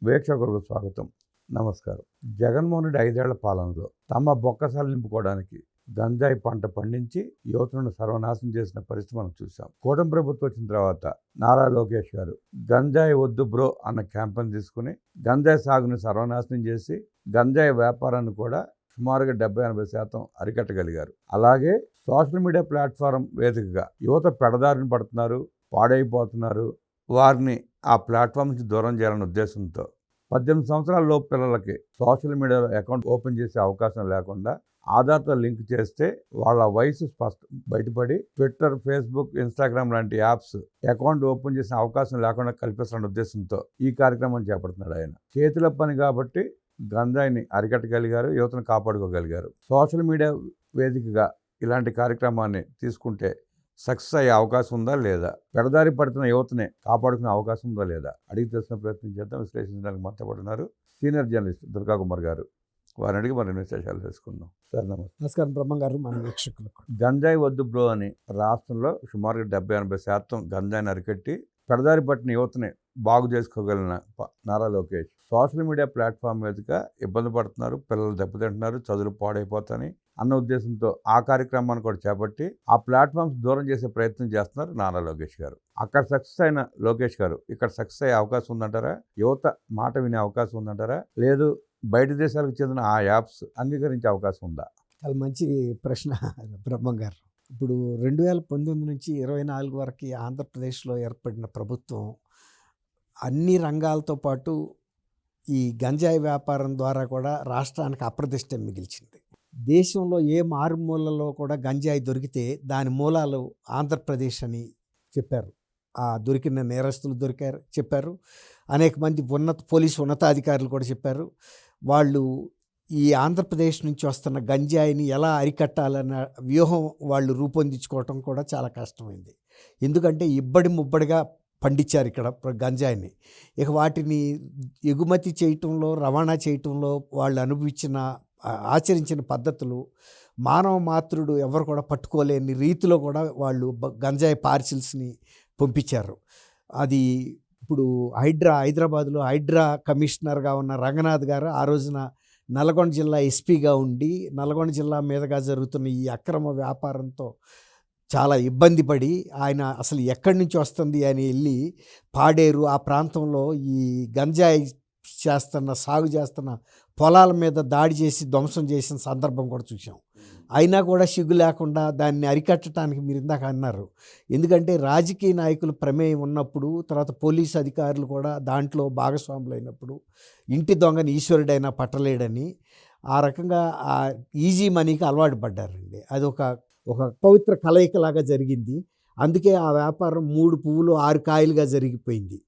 వీక్షకులకు స్వాగతం. నమస్కారం. జగన్మోహన్ రెడ్డి 5 ఏళ్ల పాలనలో తమ బొక్కసాలు నింపుకోవడానికి గంజాయి పంట పండించి యువతను సర్వనాశనం చేసిన పరిస్థితి మనం చూసాం. కూటమి ప్రభుత్వం వచ్చిన తర్వాత నారా లోకేష్ గారు గంజాయి వద్దు బ్రో అన్న క్యాంపెయిన్ తీసుకుని గంజాయి సాగుని సర్వనాశనం చేసి గంజాయి వ్యాపారాన్ని కూడా సుమారుగా 70-80% అరికట్టగలిగారు. అలాగే సోషల్ మీడియా ప్లాట్ఫారం వేదికగా యువత పెడదారిని పడుతున్నారు, పాడైపోతున్నారు. వారిని ఆ ప్లాట్ఫామ్ నుంచి దూరం చేయాలనే ఉద్దేశంతో 18 సంవత్సరాల లోపు పిల్లలకి సోషల్ మీడియాలో అకౌంట్ ఓపెన్ చేసే అవకాశం లేకుండా ఆధార్తో లింక్ చేస్తే వాళ్ళ వయసు బయటపడి ట్విట్టర్, ఫేస్బుక్, ఇన్స్టాగ్రామ్ లాంటి యాప్స్ అకౌంట్ ఓపెన్ చేసే అవకాశం లేకుండా కల్పిస్తున్న ఉద్దేశంతో ఈ కార్యక్రమం చేపడుతున్నాడు ఆయన. చేతుల పని కాబట్టి గంజాయిని అరికట్టగలిగారు, యువతను కాపాడుకోగలిగారు. సోషల్ మీడియా వేదికగా ఇలాంటి కార్యక్రమాన్ని తీసుకుంటే సక్సెస్ అయ్యే అవకాశం ఉందా లేదా, పెడదారి పడుతున్న యువతని కాపాడుకునే అవకాశం ఉందా లేదా అడిగి తెలిసిన ప్రయత్నం చేద్దాం. విశ్లేషించడానికి మనతో పడుతున్నారు సీనియర్ జర్నలిస్ట్ దుర్గా కుమార్ గారు. వారిని అడిగి మరిన్ని విశేషాలు తెలుసుకుందాం. సార్ నమస్తే. నమస్కారం బ్రహ్మ గారు, మన వీక్షకులకు. గంజాయి వద్దు బ్రో అని రాష్ట్రంలో సుమారుగా 70-80% గంజాయిని అరికట్టి పెడదారి పట్టిన యువతని బాగు చేసుకోగలిగిన Nara Lokesh social media platform మీదుగా ఇబ్బంది పడుతున్నారు, పిల్లలు దెబ్బతింటున్నారు, చదువులు పాడైపోతాయని అన్న ఉద్దేశంతో ఆ కార్యక్రమాన్ని కూడా చేపట్టి ఆ ప్లాట్ఫామ్స్ దూరం చేసే ప్రయత్నం చేస్తున్నారు నారా లోకేష్ గారు. అక్కడ సక్సెస్ అయిన లోకేష్ గారు ఇక్కడ సక్సెస్ అయ్యే అవకాశం ఉందంటారా? యువత మాట వినే అవకాశం ఉందంటారా? లేదు బయట దేశాలకు చెందిన ఆ యాప్స్ అంగీకరించే అవకాశం ఉందా? చాలా మంచి ప్రశ్న బ్రహ్మ గారు. ఇప్పుడు 2019 నుంచి 24 వరకు ఆంధ్రప్రదేశ్లో ఏర్పడిన ప్రభుత్వం అన్ని రంగాలతో పాటు ఈ గంజాయి వ్యాపారం ద్వారా కూడా రాష్ట్రానికి అప్రతిష్ట మిగిల్చింది. దేశంలో ఏ మారుమూలలో కూడా గంజాయి దొరికితే దాని మూలాలు ఆంధ్రప్రదేశ్ అని చెప్పారు. ఆ దొరికిన నేరస్తులు చెప్పారు. అనేక మంది పోలీసు ఉన్నతాధికారులు కూడా చెప్పారు. వాళ్ళు ఈ ఆంధ్రప్రదేశ్ నుంచి వస్తున్న గంజాయిని ఎలా అరికట్టాలన్న వ్యూహం వాళ్ళు రూపొందించుకోవటం కూడా చాలా కష్టమైంది. ఎందుకంటే ఇబ్బడి ముబ్బడిగా పండించారు ఇక్కడ గంజాయిని. ఇక వాటిని ఎగుమతి చేయటంలో, రవాణా చేయటంలో వాళ్ళు ఆచరించిన పద్ధతులు మానవ మాతృడు ఎవరు కూడా పట్టుకోలేని రీతిలో కూడా వాళ్ళు గంజాయి పార్సిల్స్ని పంపించారు. అది ఇప్పుడు హైదరాబాద్లో హైడ్రా కమిషనర్గా ఉన్న రంగనాథ్ గారు ఆ రోజున నల్గొండ జిల్లా ఎస్పీగా ఉండి నల్గొండ జిల్లా మీదుగా జరుగుతున్న ఈ అక్రమ వ్యాపారంతో చాలా ఇబ్బంది పడి ఆయన అసలు ఎక్కడి నుంచి వస్తుంది అని వెళ్ళి పాడేరు ఆ ప్రాంతంలో ఈ గంజాయి సాగు చేస్తున్న పొలాల మీద దాడి చేసి ధ్వంసం చేసిన సందర్భం కూడా చూసాం. అయినా కూడా సిగ్గు లేకుండా దాన్ని అరికట్టడానికి మీరు ఇందాక అన్నారు. ఎందుకంటే రాజకీయ నాయకులు ప్రమేయం ఉన్నప్పుడు, తర్వాత పోలీసు అధికారులు కూడా దాంట్లో భాగస్వాములు అయినప్పుడు ఇంటి దొంగని ఈశ్వరుడైనా పట్టలేడని ఆ రకంగా ఆ ఈజీ మనీకి అలవాటు పడ్డారండి. అది ఒక పవిత్ర కలయికలాగా జరిగింది. అందుకే ఆ వ్యాపారం 3 పువ్వులు 6 కాయలుగా జరిగిపోయింది.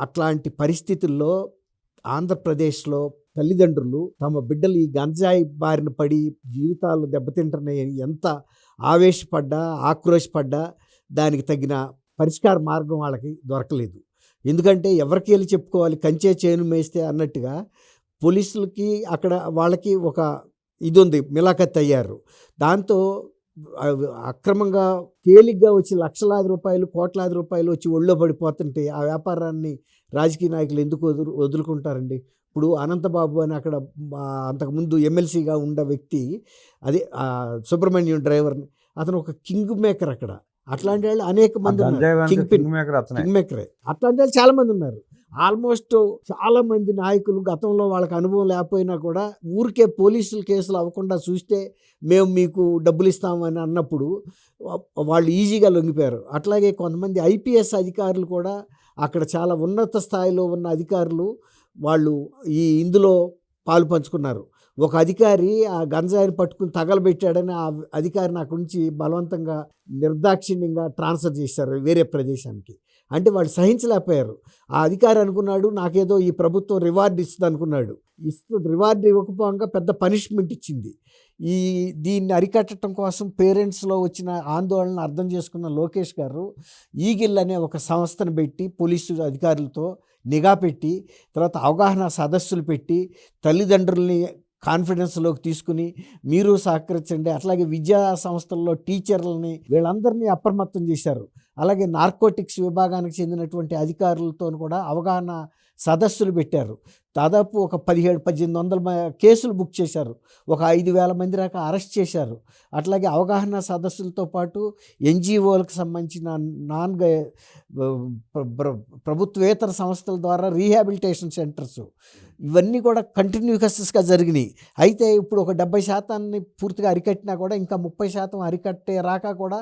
అట్లాంటి పరిస్థితుల్లో ఆంధ్రప్రదేశ్లో తల్లిదండ్రులు తమ బిడ్డలు ఈ గంజాయి బారిన పడి జీవితాలు దెబ్బతింటున్నాయని ఎంత ఆక్రోశపడ్డా దానికి తగిన పరిష్కార మార్గం వాళ్ళకి దొరకలేదు. ఎందుకంటే ఎవరికి వెళ్ళి చెప్పుకోవాలి, కంచే చేను మేస్తే అన్నట్టుగా పోలీసులకి అక్కడ వాళ్ళకి ఒక ఇది ఉంది, మిలాఖత్ అయ్యారు. దాంతో అక్రమంగా తేలిగ్గా వచ్చి లక్షలాది రూపాయలు, కోట్లాది రూపాయలు వచ్చి ఒళ్ళో పడిపోతుంటే ఆ వ్యాపారాన్ని రాజకీయ నాయకులు ఎందుకు వదులుకుంటారండి? ఇప్పుడు అనంతబాబు అని అక్కడ అంతకుముందు ఎమ్మెల్సీగా ఉన్న వ్యక్తి, అదే సుబ్రహ్మణ్యం డ్రైవర్ని, అతను ఒక కింగ్ మేకర్ అక్కడ. అట్లాంటి వాళ్ళు అనేక మంది ఉన్నారు. కింగ్ మేకరే. అట్లాంటి వాళ్ళు చాలామంది ఉన్నారు. ఆల్మోస్ట్ చాలామంది నాయకులు గతంలో వాళ్ళకి అనుభవం లేకపోయినా కూడా ఊరికే పోలీసులు కేసులు అవ్వకుండా చూస్తే మేము మీకు డబ్బులు ఇస్తామని అన్నప్పుడు వాళ్ళు ఈజీగా లొంగిపోయారు. అట్లాగే కొంతమంది ఐపీఎస్ అధికారులు కూడా అక్కడ చాలా ఉన్నత స్థాయిలో ఉన్న అధికారులు వాళ్ళు ఇందులో పాలు పంచుకున్నారు. ఒక అధికారి ఆ గంజాయిని పట్టుకుని తగలబెట్టాడని ఆ అధికారిని అక్కడి నుంచి బలవంతంగా నిర్దాక్షిణ్యంగా ట్రాన్స్ఫర్ చేశారు వేరే ప్రదేశానికి. అంటే వాళ్ళు సహించలేకపోయారు. ఆ అధికారి అనుకున్నాడు నాకేదో ఈ ప్రభుత్వం రివార్డ్ ఇస్తుంది అనుకున్నాడు. రివార్డ్ ఇవ్వకపోగా పెద్ద పనిష్మెంట్ ఇచ్చింది. దీన్ని అరికట్టడం కోసం పేరెంట్స్లో వచ్చిన ఆందోళన అర్థం చేసుకున్న లోకేష్ గారు ఈగిల్ అనే ఒక సంస్థను పెట్టి పోలీసు అధికారులతో నిఘా పెట్టి, తర్వాత అవగాహన సదస్సులు పెట్టి తల్లిదండ్రుల్ని కాన్ఫిడెన్స్లోకి తీసుకుని మీరు సహకరించండి. అట్లాగే విద్యా సంస్థల్లో టీచర్లని వీళ్ళందరినీ అప్రమత్తం చేశారు. అలాగే నార్కోటిక్స్ విభాగానికి చెందినటువంటి అధికారులతో కూడా అవగాహన సదస్సులు పెట్టారు. దాదాపు ఒక 1700-1800 కేసులు బుక్ చేశారు. ఒక 5000 మంది దాకా అరెస్ట్ చేశారు. అట్లాగే అవగాహన సదస్సులతో పాటు ఎన్‌జీఓలకు సంబంధించిన నాన్ గ ప్రభుత్వేతర సంస్థల ద్వారా రీహాబిలిటేషన్ సెంటర్స్ ఇవన్నీ కూడా కంటిన్యూయస్‌గా జరిగినాయి. అయితే ఇప్పుడు ఒక 70% పూర్తిగా అరికట్టినా కూడా ఇంకా 30% అరికట్టే రాక కూడా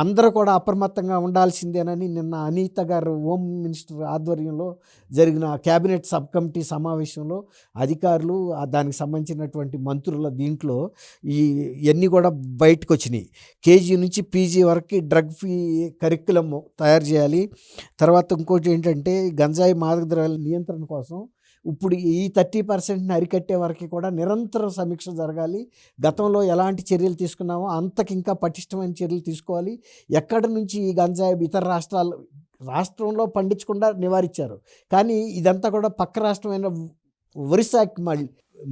అందరూ కూడా అప్రమత్తంగా ఉండాల్సిందేనని నిన్న అనిత గారు హోమ్ మినిస్టర్ ఆధ్వర్యంలో జరిగిన క్యాబినెట్ సబ్ కమిటీ సమావేశంలో అధికారులు దానికి సంబంధించినటువంటి మంత్రుల దీంట్లో ఇవన్నీ కూడా బయటకు వచ్చినాయి. కేజీ నుంచి పీజీ వరకు డ్రగ్ ఫ్రీ కరిక్యులం తయారు చేయాలి. తర్వాత ఇంకోటి ఏంటంటే గంజాయి మాదక ద్రవ్యాల నియంత్రణ కోసం ఇప్పుడు ఈ 30%ని అరికట్టే వరకు కూడా నిరంతరం సమీక్ష జరగాలి. గతంలో ఎలాంటి చర్యలు తీసుకున్నామో అంతకింకా పటిష్టమైన చర్యలు తీసుకోవాలి. ఎక్కడి నుంచి ఈ గంజాయి ఇతర రాష్ట్రంలో పండించకుండా నివారించారు. కానీ ఇదంతా కూడా పక్క రాష్ట్రమైన ఒరిస్సాకి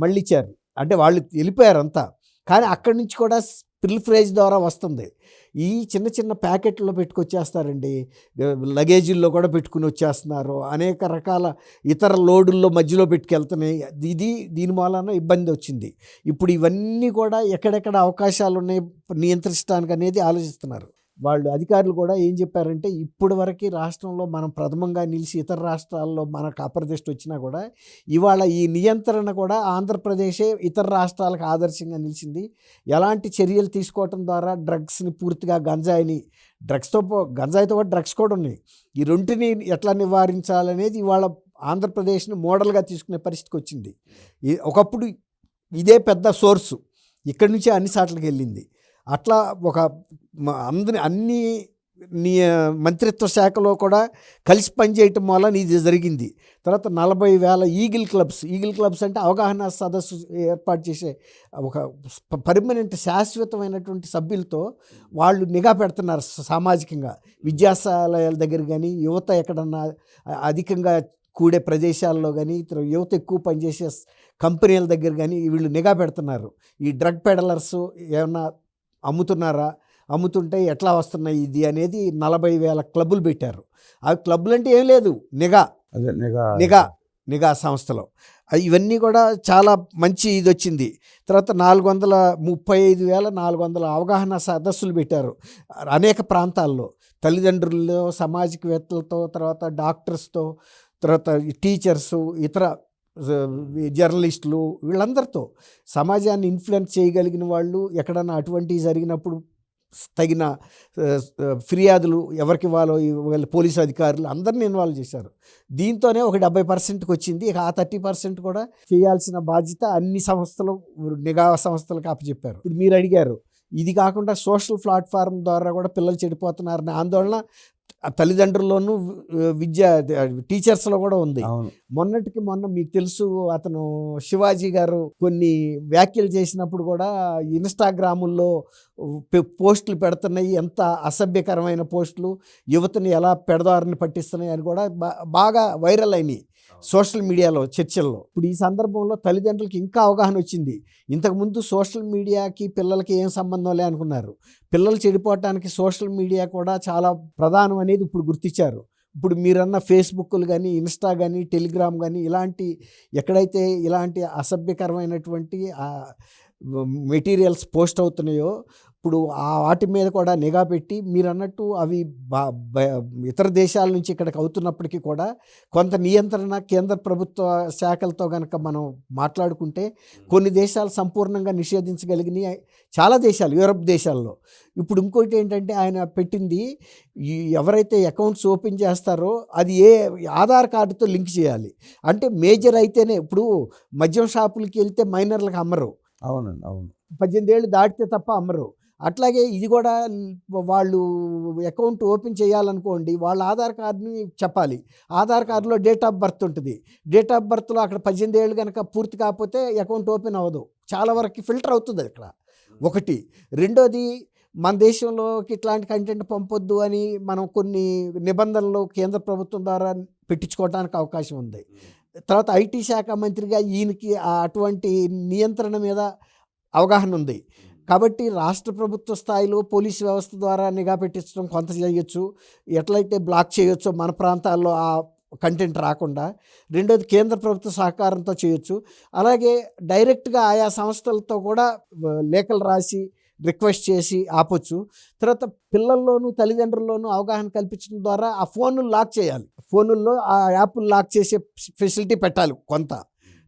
మళ్ళించారు. అంటే వాళ్ళు వెళ్ళిపోయారు అంతా. కానీ అక్కడి నుంచి కూడా ప్రిల్ఫ్రేజ్ ద్వారా వస్తుంది. ఈ చిన్న చిన్న ప్యాకెట్లో పెట్టుకొచ్చేస్తారండి. లగేజీల్లో కూడా పెట్టుకుని వచ్చేస్తున్నారు. అనేక రకాల ఇతర లోడుల్లో మధ్యలో పెట్టుకెళ్తున్నాయి. దీని మూలాన ఇబ్బంది వచ్చింది. ఇప్పుడు ఇవన్నీ కూడా ఎక్కడెక్కడ అవకాశాలు ఉన్నాయి నియంత్రించడానికి అనేది ఆలోచిస్తున్నారు. వాళ్ళు అధికారులు కూడా ఏం చెప్పారంటే ఇప్పటి వరకు రాష్ట్రంలో మనం ప్రథమంగా నిలిచి ఇతర రాష్ట్రాల్లో మనకు అప్రదిష్ట వచ్చినా కూడా ఇవాళ ఈ నియంత్రణ కూడా ఆంధ్రప్రదేశే ఇతర రాష్ట్రాలకు ఆదర్శంగా నిలిచింది. ఎలాంటి చర్యలు తీసుకోవటం ద్వారా డ్రగ్స్ని పూర్తిగా గంజాయితో పాటు డ్రగ్స్ కూడా ఉన్నాయి. ఈ రెంటిని ఎట్లా నివారించాలనేది ఇవాళ ఆంధ్రప్రదేశ్ని మోడల్గా తీసుకునే పరిస్థితికి వచ్చింది. ఒకప్పుడు ఇదే పెద్ద సోర్సు, ఇక్కడి నుంచే అన్ని సాట్లకి వెళ్ళింది. అట్లా ఒక అన్ని మంత్రిత్వ శాఖలో కూడా కలిసి పనిచేయటం వల్ల ఇది జరిగింది. తర్వాత 40,000 ఈగిల్ క్లబ్స్ అంటే అవగాహన సదస్సు ఏర్పాటు చేసే ఒక పర్మనెంట్ శాశ్వతమైనటువంటి సభ్యులతో వాళ్ళు నిఘా పెడుతున్నారు. సామాజికంగా విద్యాలయాల దగ్గర కానీ యువత ఎక్కడన్నా అధికంగా కూడే ప్రదేశాల్లో కానీ యువత ఎక్కువ పనిచేసే కంపెనీల దగ్గర కానీ వీళ్ళు నిఘా పెడుతున్నారు. ఈ డ్రగ్ పెడలర్స్ ఏమన్నా అమ్ముతుంటే ఎట్లా వస్తున్నాయి ఇది అనేది 40,000 క్లబ్బులు పెట్టారు. ఆ క్లబ్బులు అంటే ఏం లేదు, నిఘా సంస్థలో ఇవన్నీ కూడా చాలా మంచి ఇది వచ్చింది. తర్వాత 435,400 అవగాహన సదస్సులు పెట్టారు అనేక ప్రాంతాల్లో. తల్లిదండ్రులతో, సామాజికవేత్తలతో, తర్వాత డాక్టర్స్తో, తర్వాత టీచర్సు, ఇతర జర్నలిస్టులు వీళ్ళందరితో సమాజాన్ని ఇన్ఫ్లుయెన్స్ చేయగలిగిన వాళ్ళు ఎక్కడన్నా అటువంటివి జరిగినప్పుడు తగిన ఫిర్యాదులు ఎవరికి వాళ్ళు పోలీసు అధికారులు అందరినీ ఇన్వాల్వ్ చేశారు. దీంతోనే ఒక 70%కి వచ్చింది. ఇక ఆ 30% కూడా చేయాల్సిన బాధ్యత అన్ని సంస్థలు నిఘా సంస్థలకు అప్పచెప్పారు. ఇప్పుడు మీరు అడిగారు, ఇది కాకుండా సోషల్ ప్లాట్ఫామ్ ద్వారా కూడా పిల్లలు చెడిపోతున్నారనే ఆందోళన తల్లిదండ్రుల్లోనూ టీచర్స్లో కూడా ఉంది. మొన్నటికి మొన్న మీకు తెలుసు, అతను శివాజీ గారు కొన్ని వ్యాఖ్యలు చేసినప్పుడు కూడా ఇన్స్టాగ్రాముల్లో పోస్టులు పెడుతున్నాయి, ఎంత అసభ్యకరమైన పోస్టులు, యువతని ఎలా పెడదారిని పట్టిస్తున్నాయి అని కూడా బాగా వైరల్ అయినాయి సోషల్ మీడియాలో చర్చల్లో. ఇప్పుడు ఈ సందర్భంలో తల్లిదండ్రులకి ఇంకా అవగాహన వచ్చింది. ఇంతకుముందు సోషల్ మీడియాకి పిల్లలకి ఏం సంబంధం లే అనుకున్నారు. పిల్లలు చెడిపోవటానికి సోషల్ మీడియా కూడా చాలా ప్రధానం అనేది ఇప్పుడు గుర్తించారు. ఇప్పుడు మీరన్న ఫేస్బుక్లు కానీ, ఇన్స్టా కానీ, టెలిగ్రామ్ కానీ ఎక్కడైతే ఇలాంటి అసభ్యకరమైనటువంటి మెటీరియల్స్ పోస్ట్ అవుతున్నాయో ఇప్పుడు వాటి మీద కూడా నిఘా పెట్టి మీరు అన్నట్టు అవి ఇతర దేశాల నుంచి ఇక్కడికి అవుతున్నప్పటికీ కూడా కొంత నియంత్రణ కేంద్ర ప్రభుత్వ శాఖలతో కనుక మనం మాట్లాడుకుంటే కొన్ని దేశాలు సంపూర్ణంగా నిషేధించగలిగినాయి. చాలా దేశాలు, యూరప్ దేశాల్లో. ఇప్పుడు ఇంకోటి ఏంటంటే ఆయన పెట్టింది, ఎవరైతే అకౌంట్స్ ఓపెన్ చేస్తారో అది ఆధార్ కార్డుతో లింక్ చేయాలి. అంటే మేజర్ అయితేనే. ఇప్పుడు మద్యం షాపులకి వెళ్తే మైనర్లకు అమ్మరు. అవునండి, అవును. 18 ఏళ్ళు దాటితే తప్ప అమ్మరు. అట్లాగే ఇది కూడా వాళ్ళు అకౌంట్ ఓపెన్ చేయాలనుకోండి, వాళ్ళ ఆధార్ కార్డుని చెప్పాలి. ఆధార్ కార్డులో డేట్ ఆఫ్ బర్త్ ఉంటుంది. డేట్ ఆఫ్ బర్త్లో అక్కడ 18 ఏళ్ళు కనుక పూర్తి కాకపోతే అకౌంట్ ఓపెన్ అవ్వదు. చాలా వరకు ఫిల్టర్ అవుతుంది అక్కడ. ఒకటి. రెండోది, మన దేశంలోకి ఇట్లాంటి కంటెంట్ పంపొద్దు అని మనం కొన్ని నిబంధనలు కేంద్ర ప్రభుత్వం ద్వారా పెట్టించుకోవడానికి అవకాశం ఉంది. తర్వాత ఐటీ శాఖ మంత్రిగా ఈయనకి అటువంటి నియంత్రణ మీద అవగాహన ఉంది. కాబట్టి రాష్ట్ర ప్రభుత్వ స్థాయిలో పోలీసు వ్యవస్థ ద్వారా నిఘా పెట్టించడం కొంత చేయొచ్చు. ఎట్లయితే బ్లాక్ చేయొచ్చో మన ప్రాంతాల్లో కంటెంట్ రాకుండా. రెండోది కేంద్ర ప్రభుత్వ సహకారంతో చేయొచ్చు. అలాగే డైరెక్ట్‌గా ఆయా సంస్థలతో కూడా లేఖలు రాసి రిక్వెస్ట్ చేసి ఆపొచ్చు. తర్వాత పిల్లల్లోనూ, తల్లిదండ్రుల్లోనూ అవగాహన కల్పించడం ద్వారా ఆ ఫోనులు లాక్ చేయాలి. ఫోనుల్లో ఆ యాప్‌లు లాక్ చేసే ఫెసిలిటీ పెట్టాలి కొంత.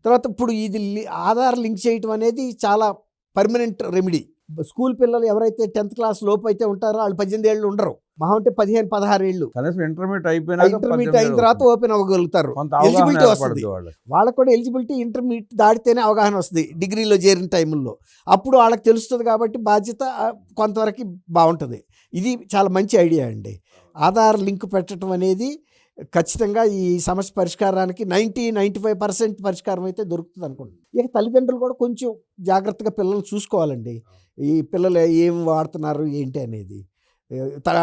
తర్వాత ఇప్పుడు ఇది ఆధార్ లింక్ చేయటం అనేది చాలా పర్మనెంట్ రెమెడీ. స్కూల్ పిల్లలు ఎవరైతే 10th క్లాస్ లోపు అయితే ఉంటారో వాళ్ళు 18 ఏళ్ళు ఉండరు. మహా ఉంటే 15, 16 ఏళ్ళు. కనీసం ఇంటర్మీడియట్ అయిపోయినాక ఇంటర్మీడియట్ అయిన తర్వాత ఓపెన్ అవ్వగలుగుతారు. కొంత అవగాహన ఎలిజిబిలిటీ వస్తుంది. ఏర్పడుద్ది వాళ్ళకి. వాళ్ళకు కూడా ఎలిజిబిలిటీ ఇంటర్మీడియట్ దాటితేనే అవగాహన వస్తుంది డిగ్రీలో చేరిన టైముల్లో. అప్పుడు వాళ్ళకి తెలుస్తుంది కాబట్టి బాధ్యత కొంతవరకు బాగుంటుంది. ఇది చాలా మంచి ఐడియా అండి. ఆధార్ లింక్ పెట్టడం అనేది ఖచ్చితంగా ఈ సమస్య పరిష్కారానికి 95% పరిష్కారం అయితే దొరుకుతుంది అనుకుంటున్నాను. ఇక తల్లిదండ్రులు కూడా కొంచెం జాగ్రత్తగా పిల్లల్ని చూసుకోవాలండి. ఈ పిల్లలు ఏం వాడుతున్నారు ఏంటి అనేది.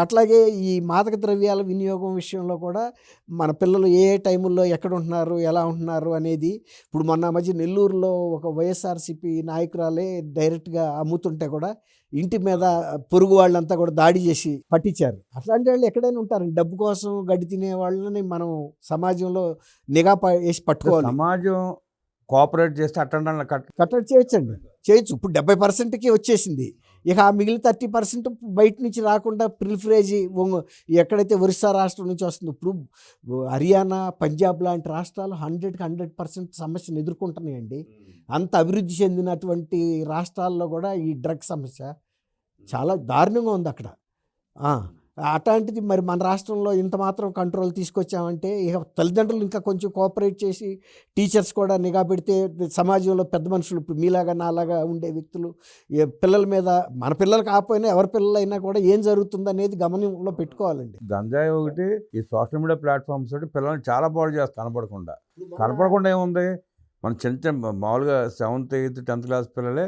అట్లాగే ఈ మాదక ద్రవ్యాల వినియోగం విషయంలో కూడా మన పిల్లలు ఏ టైముల్లో ఎక్కడ ఉంటున్నారు, ఎలా ఉంటున్నారు అనేది. ఇప్పుడు మొన్న మధ్య నెల్లూరులో ఒక వైఎస్ఆర్సీపీ నాయకురాలే డైరెక్ట్గా అమ్ముతుంటే కూడా ఇంటి మీద పొరుగు వాళ్ళంతా కూడా దాడి చేసి పట్టించారు. అట్లాంటి వాళ్ళు ఎక్కడైనా ఉంటారండి. డబ్బు కోసం గడ్డి తినే వాళ్ళని మనం సమాజంలో నిఘా వేసి పట్టుకోవాలి. సమాజం కోఆపరేట్ చేస్తే అట్టండి కట్టడి చేయొచ్చు. ఇప్పుడు 70%కి వచ్చేసింది. ఇక ఆ మిగిలిన 30% బయట నుంచి రాకుండా ప్రిఫరేజీ ఎక్కడైతే ఒరిస్సా రాష్ట్రం నుంచి వస్తుంది. ఇప్పుడు హర్యానా, పంజాబ్ లాంటి రాష్ట్రాలు 100% సమస్యను ఎదుర్కొంటున్నాయండి. అంత అభివృద్ధి చెందినటువంటి రాష్ట్రాల్లో కూడా ఈ డ్రగ్ సమస్య చాలా దారుణంగా ఉంది అక్కడ. అట్లాంటిది మరి మన రాష్ట్రంలో ఇంత మాత్రం కంట్రోల్ తీసుకొచ్చామంటే ఇక తల్లిదండ్రులు ఇంకా కొంచెం కోఆపరేట్ చేసి టీచర్స్ కూడా నిఘా పెడితే సమాజంలో పెద్ద మనుషులు ఇప్పుడు మీలాగా నాలాగా ఉండే వ్యక్తులు పిల్లల మీద, మన పిల్లలు కాకపోయినా ఎవరి పిల్లలైనా కూడా ఏం జరుగుతుంది అనేది గమనంలో పెట్టుకోవాలండి. గంజాయి ఒకటి ఈ సోషల్ మీడియా ప్లాట్ఫామ్స్ తోటి పిల్లల్ని చాలా పాడు చేస్తారు. కనపడకుండా ఏముంది, మన చిన్న మామూలుగా 7th, 8th, 10th క్లాస్ పిల్లలే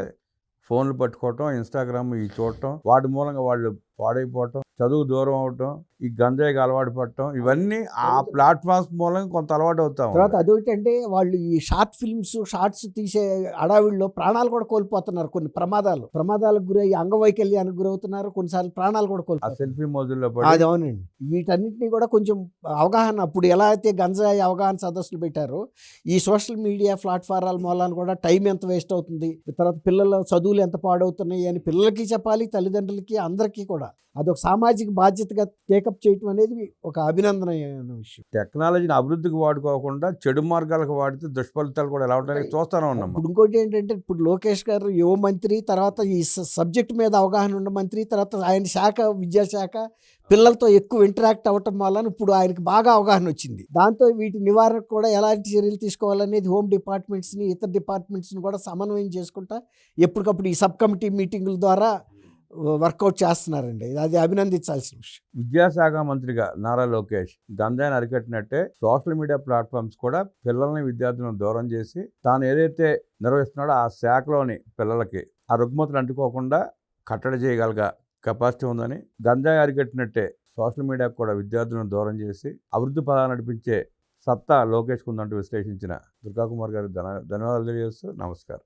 ఫోన్లు పట్టుకోవటం, ఇన్స్టాగ్రామ్ ఇవి చూడటం, వాటి మూలంగా వాళ్ళు పాడైపోవటం, చదువు దూరం అవటం, ఈ గంజాయికి అలవాటు పడటం, ఇవన్నీ ఆ ప్లాట్ఫామ్స్ మూలంగా కొంత అలవాటు అవుతాం. తర్వాత అదొకటంటే వాళ్ళు ఈ షార్ట్స్ తీసే అడావిడిలో ప్రాణాలు కూడా కోల్పోతున్నారు. కొన్ని ప్రమాదాలకు గురై అంగవైకల్యానికి గురవుతున్నారు. కొన్నిసార్లు ప్రాణాలు కూడా కోల్పోతున్నారు సెల్ఫీ మోజుల్లో. అది అవునండి. వీటన్నిటిని కూడా కొంచెం అవగాహన, అప్పుడు ఎలా అయితే గంజాయి అవగాహన సదస్సులు పెట్టారో ఈ సోషల్ మీడియా ప్లాట్ఫారాల మూలాన కూడా టైం ఎంత వేస్ట్ అవుతుంది, తర్వాత పిల్లల చదువులు ఎంత పాడవుతున్నాయి అని పిల్లలకి చెప్పాలి, తల్లిదండ్రులకి, అందరికీ కూడా. అదొక సామాజిక బాధ్యతగా టేకప్ చేయటం అనేది ఒక అభినందనీయమైన విషయం. టెక్నాలజీని అభివృద్ధికి వాడుకోకుండా చెడు మార్గాలకు వాడితే దుష్ఫలితాలు కూడా ఎలా ఉంటాయని చూస్తూనే ఉన్నాం. ఇప్పుడు ఇంకోటి ఏంటంటే, ఇప్పుడు లోకేష్ గారు యువ మంత్రి, తర్వాత ఈ సబ్జెక్ట్ మీద అవగాహన ఉన్న మంత్రి, తర్వాత ఆయన శాఖ విద్యాశాఖ పిల్లలతో ఎక్కువ ఇంటరాక్ట్ అవ్వటం వల్ల ఇప్పుడు ఆయనకి బాగా అవగాహన వచ్చింది. దాంతో వీటి నివారణకు కూడా ఎలాంటి చర్యలు తీసుకోవాలనేది హోమ్ డిపార్ట్మెంట్స్ని, ఇతర డిపార్ట్మెంట్స్ని కూడా సమన్వయం చేసుకుంటా ఎప్పటికప్పుడు ఈ సబ్ కమిటీ మీటింగుల ద్వారా వర్కౌట్ చేస్తున్నారండి. అది అభినందించాల్సిన విషయం. విద్యాశాఖ మంత్రిగా నారా లోకేష్ గంజాయిని అరికట్టినట్టే సోషల్ మీడియా ప్లాట్ఫామ్స్ కూడా పిల్లల్ని, విద్యార్థులను దూరం చేసి తాను ఏదైతే నిర్వహిస్తున్నాడో ఆ శాఖలోని పిల్లలకి ఆ రుగ్మతులు అంటుకోకుండా కట్టడి చేయగలగ కెపాసిటీ ఉందని, గంజాయి అరికట్టినట్టే సోషల్ మీడియాకు కూడా విద్యార్థులను దూరం చేసి అభివృద్ధి పదాలు నడిపించే సత్తా లోకేష్కు ఉందంటూ విశ్లేషించిన దుర్గాకుమార్ గారికి ధన్యవాదాలు తెలియజేస్తూ నమస్కారం.